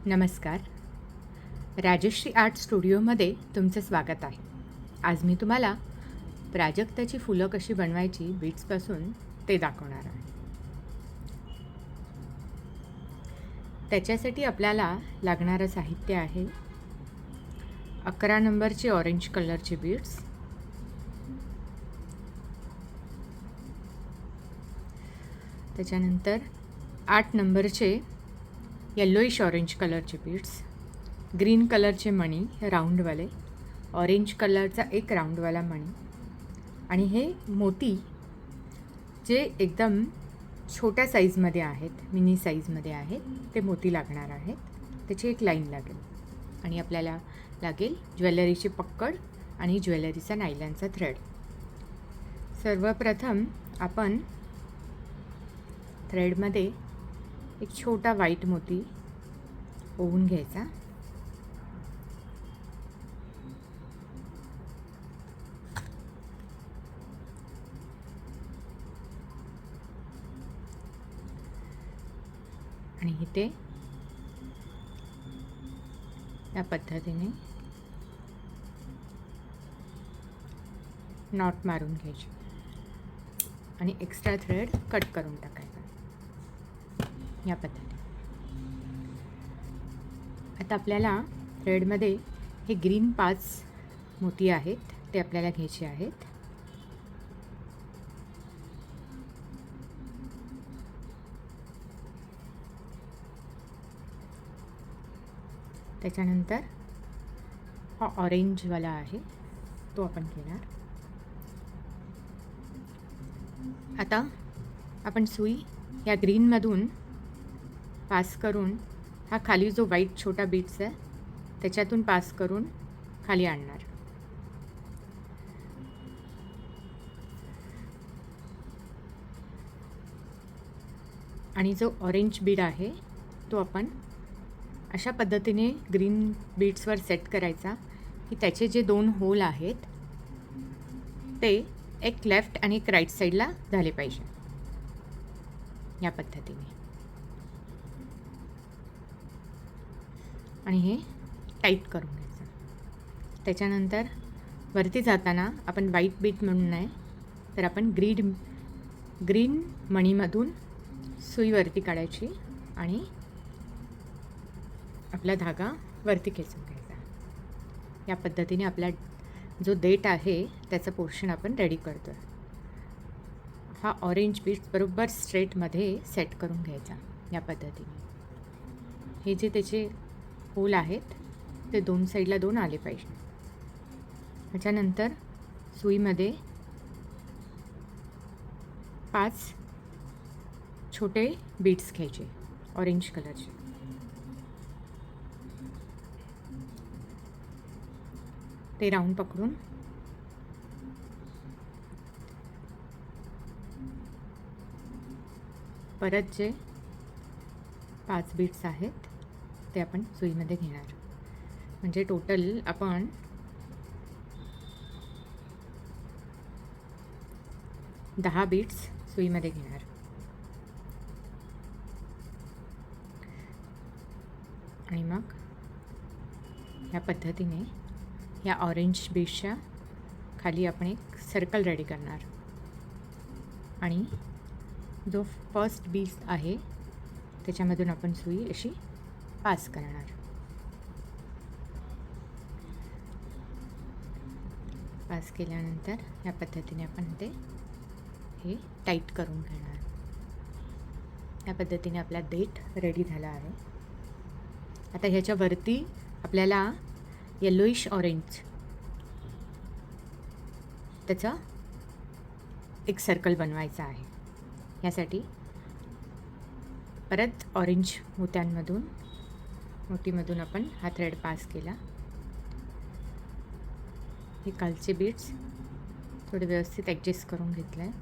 नमस्कार. राजश्री आर्ट स्टुडिओमध्ये तुमचं स्वागत आहे. आज मी तुम्हाला प्राजक्ताची फुलं कशी बनवायची बीड्सपासून ते दाखवणार आहे. त्याच्यासाठी आपल्याला लागणारं साहित्य आहे 11 नंबरचे ऑरेंज कलरचे बीड्स, त्याच्यानंतर 8 नंबरचे येल्लोइश ऑरेंज कलरचे बीड्स, ग्रीन कलरचे मणी राऊंडवाले, ऑरेंज कलरचा एक राऊंडवाला मणी आणि हे मोती जे एकदम छोट्या साईजमध्ये आहेत, मिनी साईजमध्ये आहेत, ते मोती लागणार आहेत. त्याची एक लाईन लागेल आणि आपल्याला लागेल ज्वेलरीची पक्कड आणि ज्वेलरीचा नायलॉनचा थ्रेड. सर्वप्रथम आपण थ्रेडमध्ये एक छोटा व्हाईट मोती ओवून घ्यायचा. आणि इथे या पद्धतीने नॉट मारून घ्यायची आणि एक्स्ट्रा थ्रेड कट करून टाकायचा या पद्धतीने. आता आपल्याला थ्रेडमध्ये हे ग्रीन 5 मोती आहेत ते आपल्याला घ्यायचे आहेत. त्याच्यानंतर हा ऑरेंजवाला आहे तो आपण घेणार. आता आपण सुई या ग्रीनमधून पास करून हा खाली जो व्हाईट छोटा बीड्स आहे त्याच्यातून पास करून खाली आणणार. आणि जो ऑरेंज बीड आहे तो आपण अशा पद्धतीने ग्रीन बीड्सवर सेट करायचा की त्याचे जे 2 होल आहेत ते एक लेफ्ट आणि एक राईट साईडला झाले पाहिजे या पद्धतीने. आणि हे टाईट करून घ्यायचं. त्याच्यानंतर वरती जाताना आपण व्हाईट बीट म्हणून नाही तर आपण ग्रीन मणीमधून सुई वरती काढायची आणि आपला धागा वरती खेचून घ्यायचा. या पद्धतीने आपला जो देठ आहे त्याचा पोर्शन आपण रेडी करतो. हा ऑरेंज बीड्स बरोबर स्ट्रेटमध्ये सेट करून घ्यायचा या पद्धतीने. हे जे त्याचे होल आहेत ते 2 साईडला 2 आले पाहिजे. त्याच्यानंतर सुईमध्ये 5 छोटे बीड्स घ्यायचे ऑरेंज कलरचे. ते राऊंड पकडून परत जे 5 बीड्स आहेत ते आपण सुईमध्ये घेणार. म्हणजे टोटल आपण 10 बीड्स सुईमध्ये घेणार. आणि मग या पद्धतीने या ऑरेंज बीड्सच्या खाली आपण एक सर्कल रेडी करणार आणि जो फर्स्ट बीड आहे त्याच्यामधून आपण सुई अशी पास करणार. पास केल्यानंतर या पद्धतीने आपण ते हे टाईट करून घेणार. या पद्धतीने आपला देठ रेडी झाला आहे. आता ह्याच्यावरती आपल्याला येल्लोइश ऑरेंज त्याचा एक सर्कल बनवायचा आहे. यासाठी परत ऑरेंज मोतीमधून आपण हा थ्रेड पास केला. हे खालचे बीड्स थोडे व्यवस्थित ॲडजस्ट करून घेतलं आहे.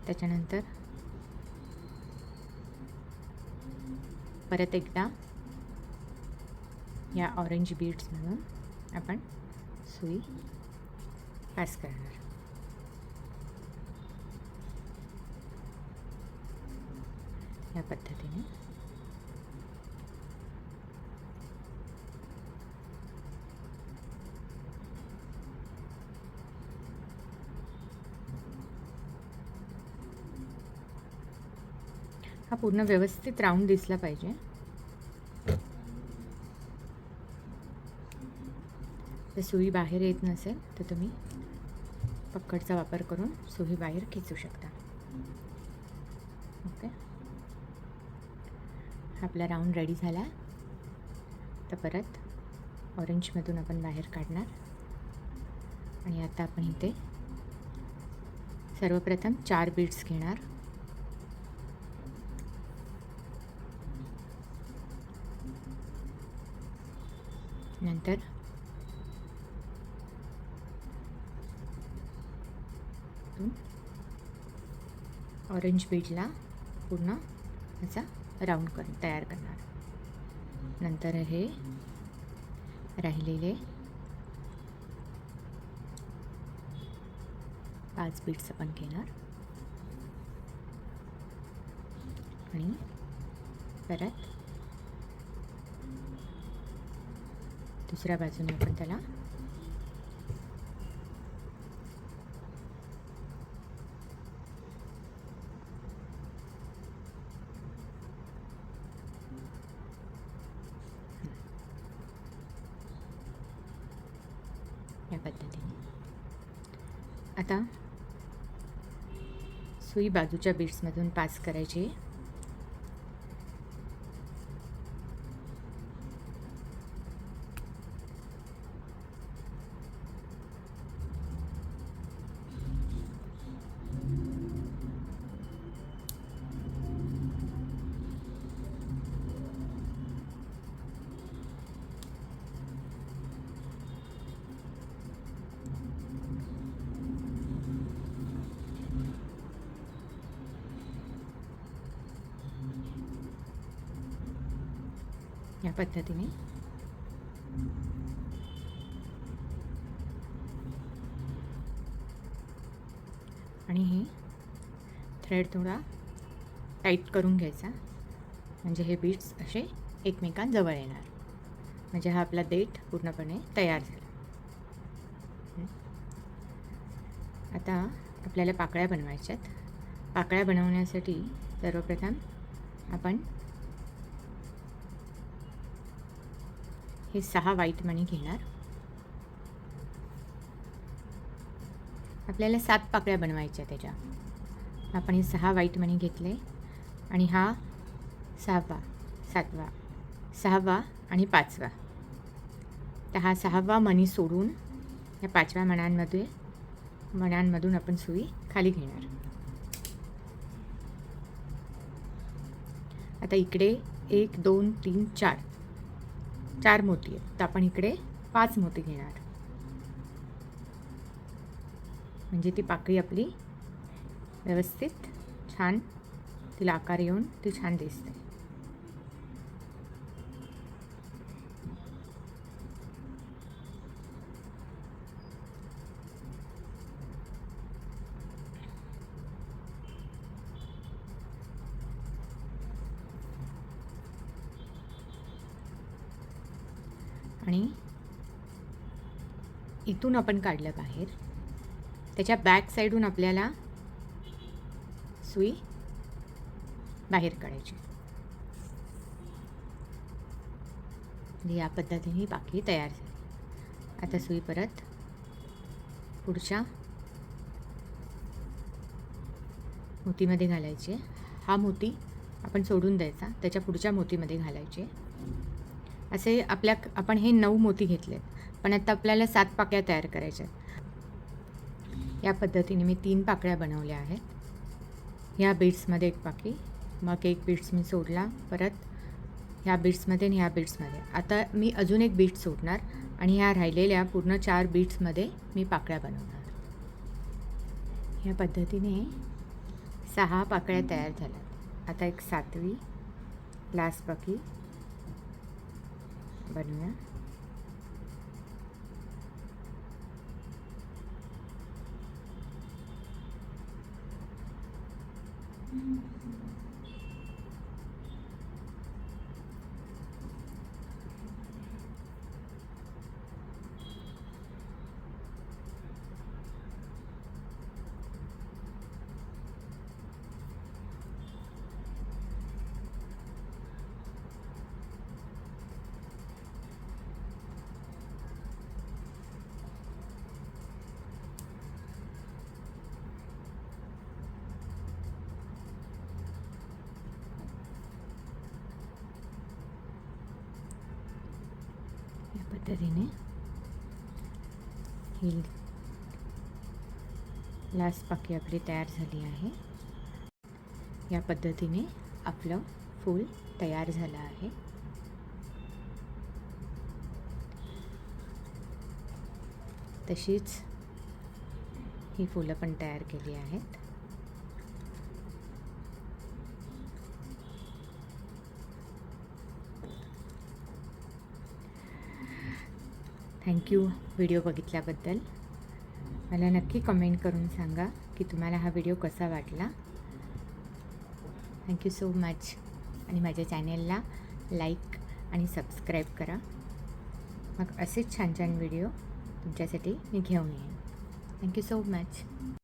त्याच्यानंतर परत एकदा या ऑरेंज बीड्समधून आपण सुई पास करणार. या पद्धतीने. हा पूर्ण व्यवस्थित राऊंड दिसला पाहिजे. जर सुई बाहेर येत नसेल तर तुम्ही पक्कडचा वापर करून सुई बाहेर खेचू शकता. ओके, आपला राऊंड रेडी झाला. तर परत ऑरेंजमधून आपण बाहेर काढणार. आणि आता आपण इथे सर्वप्रथम 4 बीड्स घेणार. नंतर ऑरेंज बीडला पूर्ण याचा राऊंड तयार करणार. नंतर हे राहिलेले 5 बीड्स आपण घेणार आणि परत दुसऱ्या बाजूने आपण त्याला या पद्धतीने. आता सुई बाजूच्या बीड्समधून पास करायची. या पद्धतीने आणि हे थ्रेड थोडा टाईट करून घ्यायचा, म्हणजे हे बीड्स असे एकमेकांजवळ येणार. म्हणजे हा आपला देठ पूर्णपणे तयार झाला. आता आपल्याला पाकळ्या बनवायच्यात. पाकळ्या बनवण्यासाठी सर्वप्रथम आपण हे 6 व्हाईट मणी घेणार. आपल्याला 7 पाकळ्या बनवायच्या त्याच्या. आपण हे 6 व्हाईट मणी घेतले आणि हा 6वा, 7वा, 6वा आणि 5वा. तर हा 6वा मणी सोडून या 5व्या मण्यांमधून आपण सुई खाली घेणार. आता इकडे 1 2 3 4 मोती आहेत, तर आपण इकडे 5 मोती घेणार. म्हणजे ती पाकळी आपली व्यवस्थित छान तिला आकार येऊन ती छान दिसते. आणि इथून आपण काढलं बाहेर, त्याच्या बॅक साईडून आपल्याला सुई बाहेर काढायची. या पद्धतीने पाकळी तयार झाली. आता सुई परत पुढच्या मोतीमध्ये घालायची. हा मोती आपण सोडून द्यायचा, त्याच्या पुढच्या मोतीमध्ये घालायचे. असे आपण हे 9 मोती घेतलेत, पण आता आपल्याला 7 पाकळ्या तयार करायच्या आहेत. या पद्धतीने मी 3 पाकळ्या बनवल्या आहेत. ह्या बीड्समध्ये 1 पाकळी, मग 1 बीड्स मी सोडला, परत ह्या बीड्समध्ये आणि ह्या बीड्समध्ये. आता मी अजून 1 बीड सोडणार आणि ह्या राहिलेल्या पूर्ण 4 बीड्समध्ये मी पाकळ्या बनवणार. ह्या पद्धतीने 6 पाकळ्या तयार झाल्यात. आता एक 7वी लास्ट पाकळी बनवूया. या पद्धतीने ही लास्ट पाकळी आपली तयार झाली आहे. या पद्धतीने आपलं फूल तयार झालं आहे. तशीच ही फुलं पण तयार केली आहेत. थँक्यू व्हिडिओ बघितल्याबद्दल. मला नक्की कमेंट करून सांगा की तुम्हाला हा व्हिडिओ कसा वाटला. Thank you so much. आणि माझ्या चॅनेलला लाईक आणि सबस्क्राईब करा. मग असेच छान छान व्हिडिओ तुमच्यासाठी मी घेऊन येईन. Thank you so much.